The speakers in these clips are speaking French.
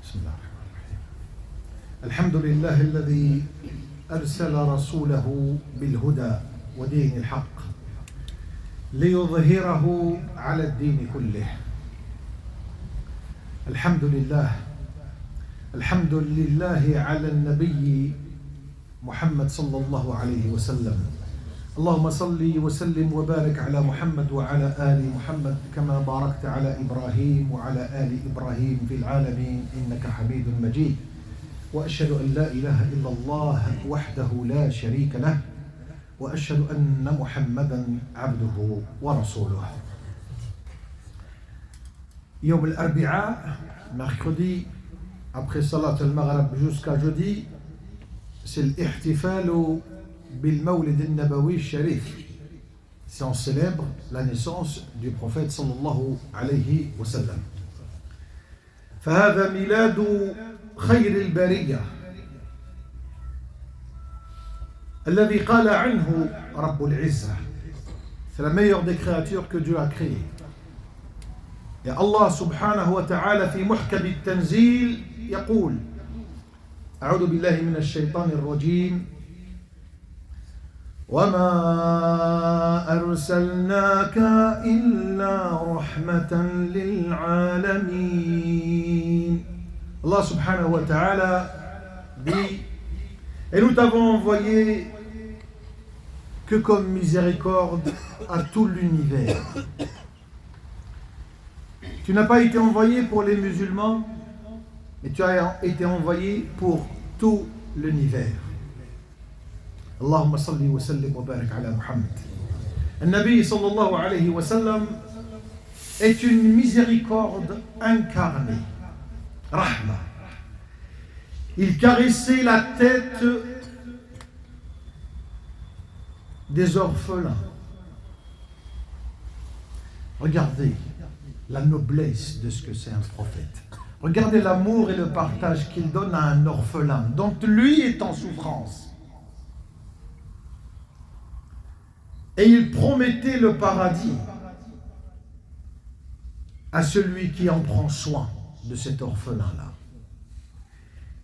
بسم الله الرحمن الرحيم. الحمد لله الذي أرسل رسوله بالهدى ودين الحق ليظهره على الدين كله. الحمد لله على النبي محمد صلى الله عليه وسلم. اللهم صل وسلم وبارك على محمد وعلى آل محمد كما باركت على إبراهيم وعلى آل إبراهيم في العالمين إنك حميد مجيد. وأشهد أن لا إله إلا الله وحده لا شريك له وأشهد أن محمدا عبده ورسوله. يوم الأربعاء, mercredi, après Salat al-Maghrib jusqu'à jeudi, c'est l'ihtifal bil-Mawlid al-Nabawi al-Sharif. C'est on célèbre la naissance du prophète sallallahu alayhi wa sallam. فهذا ميلاد خير البرية الذي قال عنه رب العزة. C'est la meilleure des créatures que Dieu a créées. Et Allah subhanahu wa ta'ala في محكم التنزيل يقول أعوذ بالله من الشيطان الرجيم وما أرسلناك إلا رحمة للعالمين. Allah subhanahu wa ta'ala dit et nous t'avons envoyé que comme miséricorde à tout l'univers. Tu n'as pas été envoyé pour les musulmans, mais tu as été envoyé pour tout l'univers. Allahumma salli wa sallim wa barik ala Muhammad. Le Nabi sallallahu alayhi wa sallam est une miséricorde incarnée. Rahma. Il caressait la tête des orphelins. Regardez la noblesse de ce que c'est un prophète. Regardez l'amour et le partage qu'il donne à un orphelin dont lui est en souffrance. Et il promettait le paradis à celui qui en prend soin de cet orphelin-là.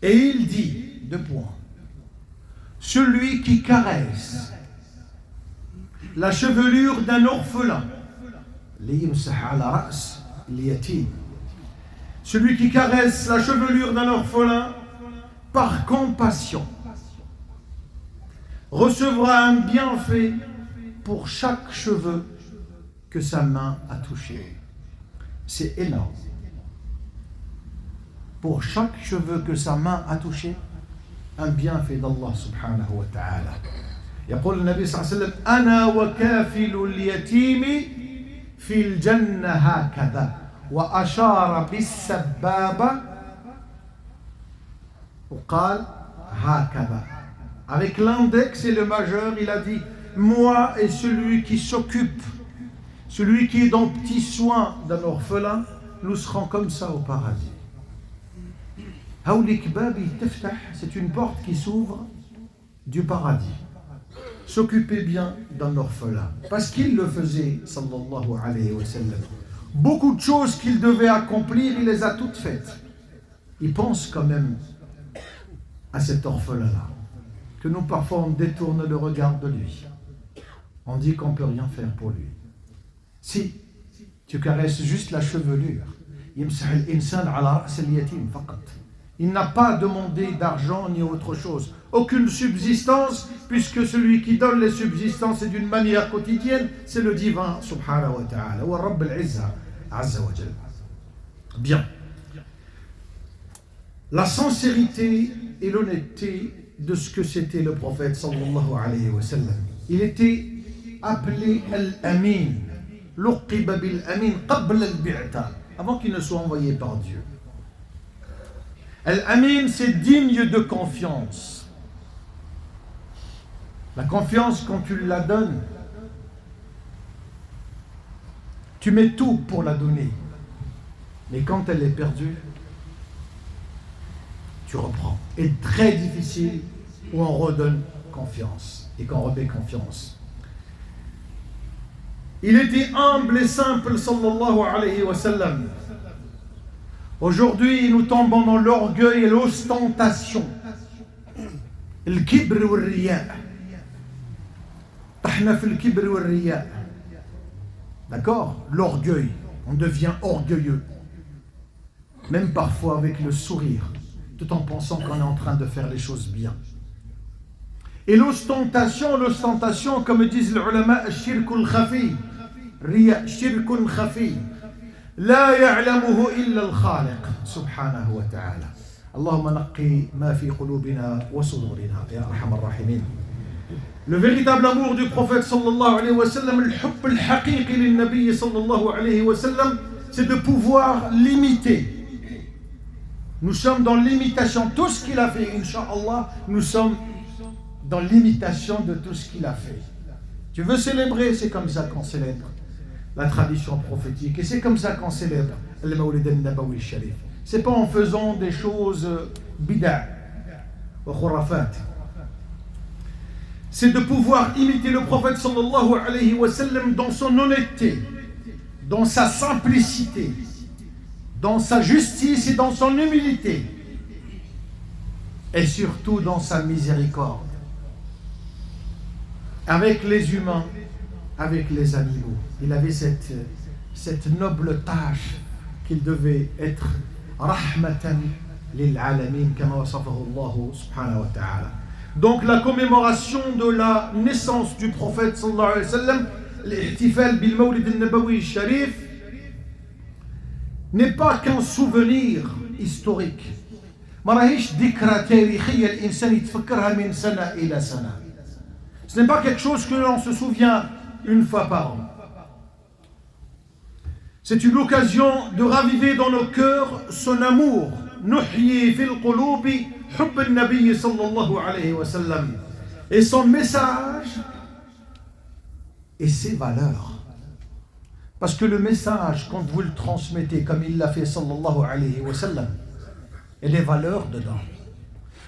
Et il dit, deux points, celui qui caresse la chevelure d'un orphelin, celui qui caresse la chevelure d'un orphelin par compassion recevra un bienfait pour chaque cheveu que sa main a touché. C'est énorme. Pour chaque cheveu que sa main a touché, un bienfait d'Allah subhanahu wa ta'ala. يقول النبي صلى الله عليه وسلم أنا وكافل اليتيم في الجنة هكذا وأشار بالسبابة وقال هكذا. Avec l'index et le majeur, il a dit moi et celui qui s'occupe, celui qui est dans petit soin d'un orphelin, nous serons comme ça au paradis. C'est une porte qui s'ouvre du paradis. S'occuper bien d'un orphelin. Parce qu'il le faisait, sallallahu alayhi wa sallam. Beaucoup de choses qu'il devait accomplir, il les a toutes faites. Il pense quand même à cet orphelin-là. Que nous, parfois, on détourne le regard de lui. On dit qu'on ne peut rien faire pour lui. Si tu caresses juste la chevelure, il n'a pas demandé d'argent ni autre chose, aucune subsistance, puisque celui qui donne les subsistances et d'une manière quotidienne, c'est le divin subhanahu wa ta'ala, wa rabb al-izza azza wa jalla. Bien. La sincérité et l'honnêteté de ce que c'était le prophète sallallahu alayhi wa sallam. Il était appelé Al-Amin, l'uqiba bil-Amin qabla al-bi'ta, avant qu'il ne soit envoyé par Dieu. Al-Amin, c'est digne de confiance. La confiance, quand tu la donnes, tu mets tout pour la donner. Mais quand elle est perdue, tu reprends. Et très difficile où on redonne confiance et qu'on remet confiance. Il était humble et simple, sallallahu alayhi wa sallam. Aujourd'hui, nous tombons dans l'orgueil et l'ostentation. الكبر والرياء. طحنا في الكبر والرياء. D'accord? L'orgueil. On devient orgueilleux. Même parfois avec le sourire, tout en pensant qu'on est en train de faire les choses bien. Et l'ostentation, comme disent les ulama, الشرك الخفي. رياء شرك خفي. لا يعلمه إلا الخالق سبحانه وتعالى. اللهم نقي ما في قلوبنا وصدورنا يا أرحم الراحمين. Le véritable amour du prophète sallallahu alayhi wa sallam, الحب الحقيقي للنبي صلى الله عليه وسلم, c'est de pouvoir l'imiter. Nous sommes dans l'imitation. Tout ce qu'il a fait, Inch'Allah, nous sommes dans l'imitation de tout ce qu'il a fait. Tu veux célébrer, c'est comme ça qu'on célèbre la tradition prophétique. Et c'est comme ça qu'on célèbre le Mawlid al-Nabawi Sharif. C'est pas en faisant des choses bid'a wa khurafat. C'est de pouvoir imiter le prophète sallallahu alayhi wa sallam dans son honnêteté, dans sa simplicité, dans sa justice et dans son humilité, et surtout dans sa miséricorde, avec les humains, avec les animaux. Il avait cette noble tâche qu'il devait être rahmatan lil alamin kama wasafahu Allah subhanahu wa ta'ala. Donc la commémoration de la naissance du prophète sallallahu alayhi wa sallam, l'ihtifal bil mawlid al-nabawi sharif, n'est pas qu'un souvenir historique. ما راهيش ذكرى تاريخية الإنسان يتفكرها من سنة إلى سنة. Ce n'est pas quelque chose que l'on se souvient une fois par an. C'est une occasion de raviver dans nos cœurs son amour. نحيي في القلوب حب النبي صلى الله عليه وسلم. Et son message et ses valeurs. Parce que le message, quand vous le transmettez comme il l'a fait sallallahu alayhi wa sallam, et les valeurs dedans.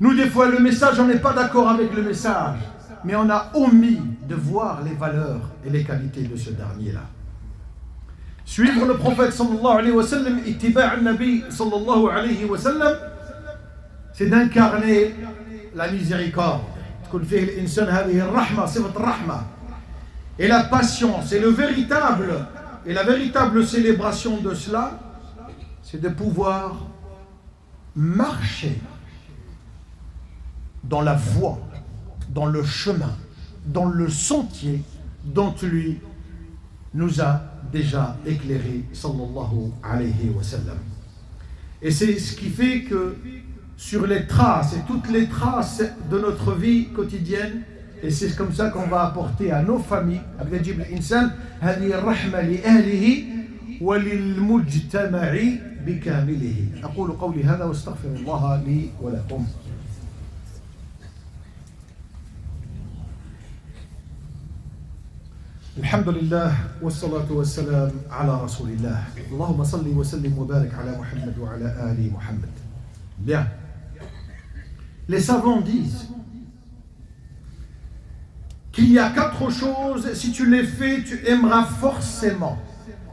Nous, des fois, le message, on n'est pas d'accord avec le message, mais on a omis de voir les valeurs et les qualités de ce dernier-là. Suivre le prophète sallallahu alayhi wa sallam, ittiba' al-nabi sallallahu alayhi wa sallam, c'est d'incarner la miséricorde. تكون فيه الإنسان هذه الرحمة صفة الرحمة et la patience. Et la véritable célébration de cela, c'est de pouvoir marcher dans la voie, dans le chemin, dans le sentier dont lui nous a déjà éclairé sallallahu alayhi wa sallam. Et c'est ce qui fait que sur les traces et toutes les traces de notre vie quotidienne, et c'est comme ça qu'on va apporter à nos familles, يجب الإنسان هذه الرحمة لأهله وللمجتمع بكامله. أقول قولي هذا واستغفر الله لي ولكم. الحمد لله والصلاة والسلام على رسول الله. اللهم صل وسلم وبارك على محمد وعلى آل محمد. Bien. Les savants disent qu'il y a 4 choses, si tu les fais, tu aimeras forcément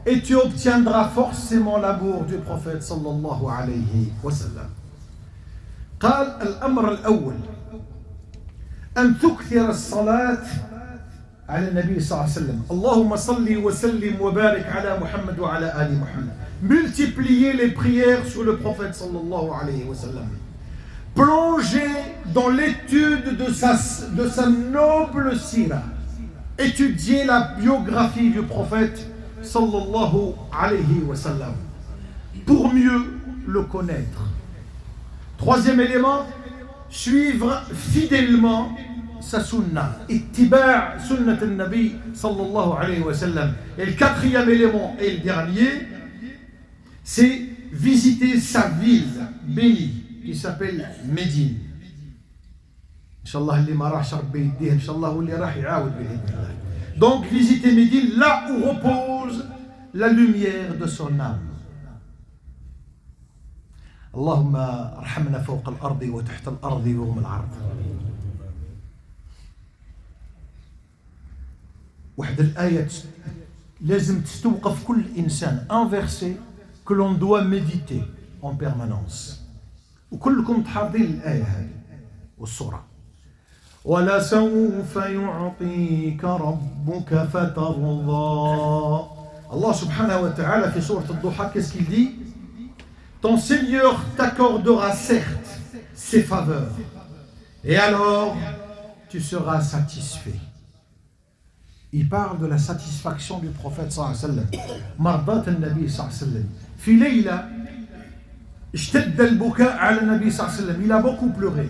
et tu obtiendras forcément l'amour du prophète sallallahu alayhi wa sallam. قال الأمر الأول أن تكثر الصلاة على النبي صلى الله عليه وسلم. اللهم صل وسلم وبارك على محمد وعلى آل محمد. Multiplier les prières sur le prophète sallallahu alayhi wa sallam. Plonger dans l'étude de sa noble sira. Étudier la biographie du prophète sallallahu alayhi wa sallam pour mieux le connaître. 3e élément, suivre fidèlement sa sunna. Ittiba' sunnat al-nabi sallallahu alayhi wa sallam. Et le 4e élément et le dernier, c'est visiter sa ville bénie qui s'appelle Médine. Inch'Allah, اللي ما راحش ربي يديه, Inch'Allah, واللي راح يعاود بإذن الله. Donc, visiter Médine, là où repose la lumière de son âme. اللهم ارحمنا فوق الأرض وتحت الأرض ويوم العرض. واحد الآية لازم تستوقف كل إنسان. Un verset que l'on doit méditer. en permanence. وكلكم حافظين الآية هذه والسورة. وَلَسَوْفَ يُعْطِيكَ رَبُّكَ فَتَرْضَى. Allah subhanahu wa ta'ala fait sourate al-Duha, qu'est-ce qu'il dit? Ton Seigneur t'accordera certes ses faveurs, et alors tu seras satisfait. Il parle de la satisfaction du prophète sallallahu alayhi wa sallam. Mardat al-Nabi sallallahu alayhi wa sallam. Fi layla, اشتد البكاء على النبي صلى الله عليه وسلم. Il a beaucoup pleuré.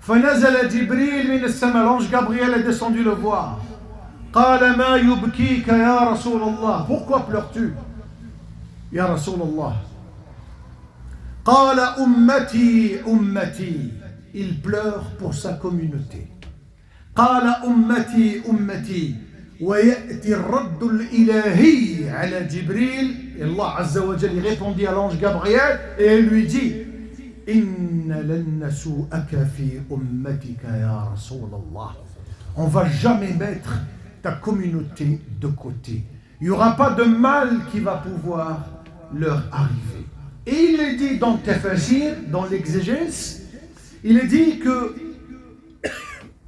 فنزل جبريل من السماء. L'ange Gabriel est descendu le voir. قال ما يبكيك يا رسول الله. Pourquoi pleures-tu يا رسول الله؟ قال أمتي أمتي. Il pleure pour sa communauté. قال أمتي أمتي. ويأتي الرد الإلهي على جبريل. Et Allah Azza wa Jalla répondit à l'ange Gabriel et il lui dit إن لن نسوءك في أمتك يا رسول الله. On ne va jamais mettre ta communauté de côté. Il n'y aura pas de mal qui va pouvoir leur arriver. Et il est dit dans Tafasir, dans l'exégèse, il est dit que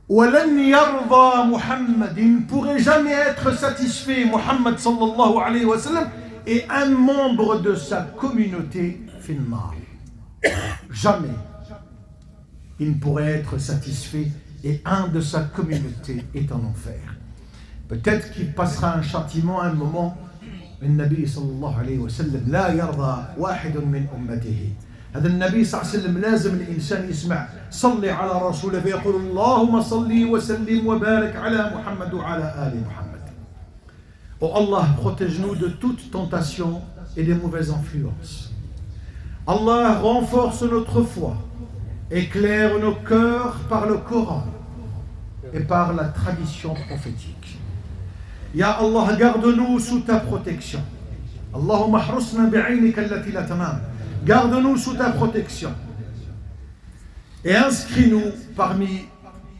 وَلَنْ يَرْضَى مُحَمَّدٍ. Il ne pourrait jamais être satisfait, Muhammad sallallahu alayhi wa sallam, et un membre de sa communauté finnar. Jamais il ne pourrait être satisfait et un de sa communauté est en enfer. Peut-être qu'il passera un châtiment à un moment. النبي صلى الله عليه وسلم لا يرضى واحد من أمته. هذا النبي صلى الله عليه وسلم لازم الإنسان يسمع صلي على رسوله فيقول اللهم صلي وسلم وبارك على محمد وعلى آل محمد. Oh Allah, protège-nous de toute tentation et des mauvaises influences. Allah renforce notre foi, éclaire nos cœurs par le Coran et par la tradition prophétique. Ya Allah, garde-nous sous ta protection. Allahumma ahrusna bi'aynika allati la tanam. Garde-nous sous ta protection et inscris-nous parmi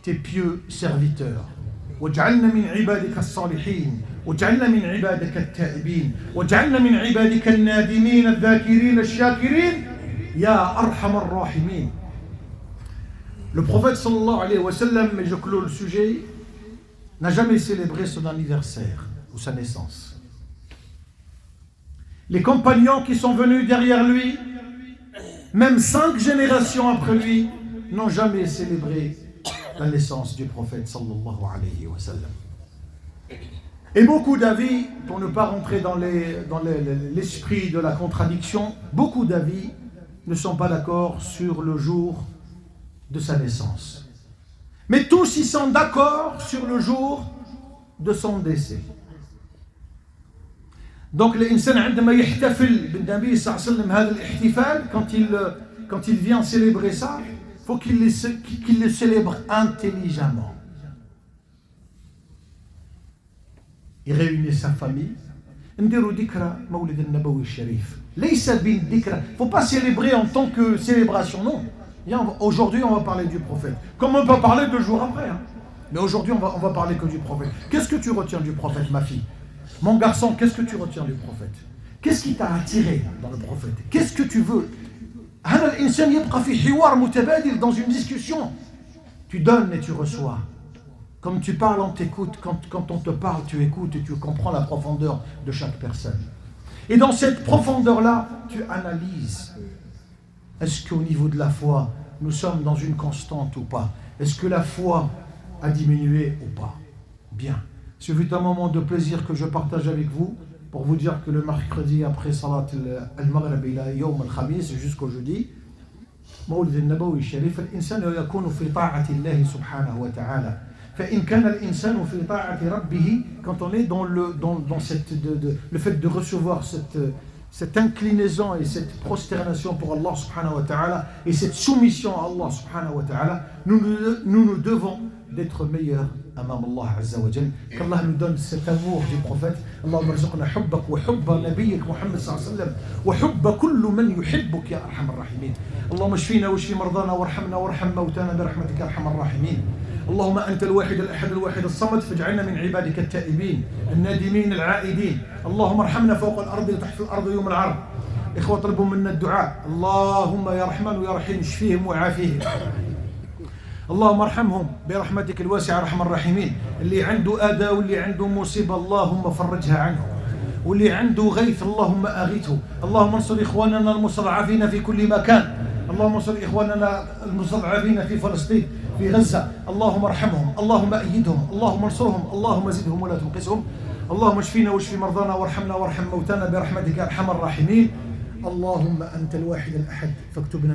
tes pieux serviteurs. واجعلنا من عبادك الصالحين واجعلنا من عبادك التائبين واجعلنا من عبادك النادمين الذاكرين الشاكرين يا أرحم الراحمين. Le prophète sallallahu alayhi wa sallam, mais je clôt le sujet, n'a jamais célébré son anniversaire ou sa naissance. Les compagnons qui sont venus derrière lui, même 5 générations après lui, n'ont jamais célébré la naissance du prophète sallallahu alayhi wa sallam. Et beaucoup d'avis, pour ne pas rentrer dans l'esprit de la contradiction, beaucoup d'avis ne sont pas d'accord sur le jour de sa naissance. Mais tous ils sont d'accord sur le jour de son décès. Donc l'insan عندما يحتفل بالنبي صلى الله عليه وسلم هذا الاحتفال, quand il vient célébrer ça, il faut qu'il le célèbre intelligemment. Il réunit sa famille. نديروا ذكرى مولد النبوي الشريف. ليس بالذكرى. Il ne faut pas célébrer en tant que célébration, non. Aujourd'hui, on va parler du prophète. Comme on peut parler 2 jours après. Mais aujourd'hui, on va parler que du prophète. Qu'est-ce que tu retiens du prophète, ma fille? Mon garçon, qu'est-ce que tu retiens du prophète? Qu'est-ce qui t'a attiré dans le prophète? Qu'est-ce que tu veux? هذا الإنسان يبقى في حوار متبادل, dans une discussion. Tu donnes et tu reçois. Comme tu parles, on t'écoute. Quand on te parle, tu écoutes et tu comprends la profondeur de chaque personne. Et dans cette profondeur-là, tu analyses. Est-ce qu'au niveau de la foi, nous sommes dans une constante ou pas? Est-ce que la foi a diminué ou pas? Bien. Ce fut un moment de plaisir que je partage avec vous pour vous dire que le mercredi après Salat al-Maghrib ila Yawm al-Khamis jusqu'au jeudi, مولد النبوي الشريف, الإنسان يكون في طاعة الله سبحانه وتعالى. فإن كان الإنسان في طاعة ربه, quand on est dans le fait de recevoir cette inclinaison et cette prosternation pour Allah subhanahu wa ta'ala et cette soumission à Allah subhanahu wa ta'ala, nous devons d'être meilleurs amam Allah azza wa jal. Qu'Allah nous donne cet amour du prophète. Allahumma rzuqna hubbak wa hubba nabiyyik Muhammad sallallahu alayhi wa sallam wa hubba kullu man yuhibbuk ya arhamar rahimin. Allahumma shfina wa shfi mardana warhamna warham mawtana birahmatika arhamar rahimin. اللهم أنت الواحد الأحد الواحد الصمد فاجعلنا من عبادك التائبين النادمين العائدين. اللهم ارحمنا فوق الأرض وتحت الأرض يوم العرض. إخوة طلبوا منا الدعاء، اللهم يا رحمن ويا رحيم اشفيهم وعافيهم. اللهم ارحمهم برحمتك الواسعة أرحم الراحمين. اللي عنده أذى واللي عنده مصيبة اللهم فرجها عنه، واللي عنده غيث اللهم أغيثه. اللهم انصر إخواننا المستضعفين في كل مكان، اللهم انصر إخواننا المستضعفين في فلسطين في غزة، اللهم ارحمهم، اللهم أيدهم، اللهم انصرهم، اللهم زدهم ولا تنقصهم. اللهم اشفينا واشفي مرضانا وارحمنا وارحم موتانا برحمتك أرحم الراحمين. اللهم أنت الواحد الأحد فاكتبنا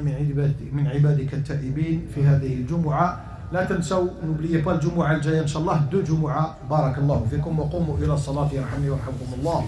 من عبادك التائبين في هذه الجمعة. لا تنسوا n'oubliez pas الجمعة الجاية إن شاء الله 2 جمعة. بارك الله فيكم وقوموا إلى الصلاة يرحمني ويرحمكم الله.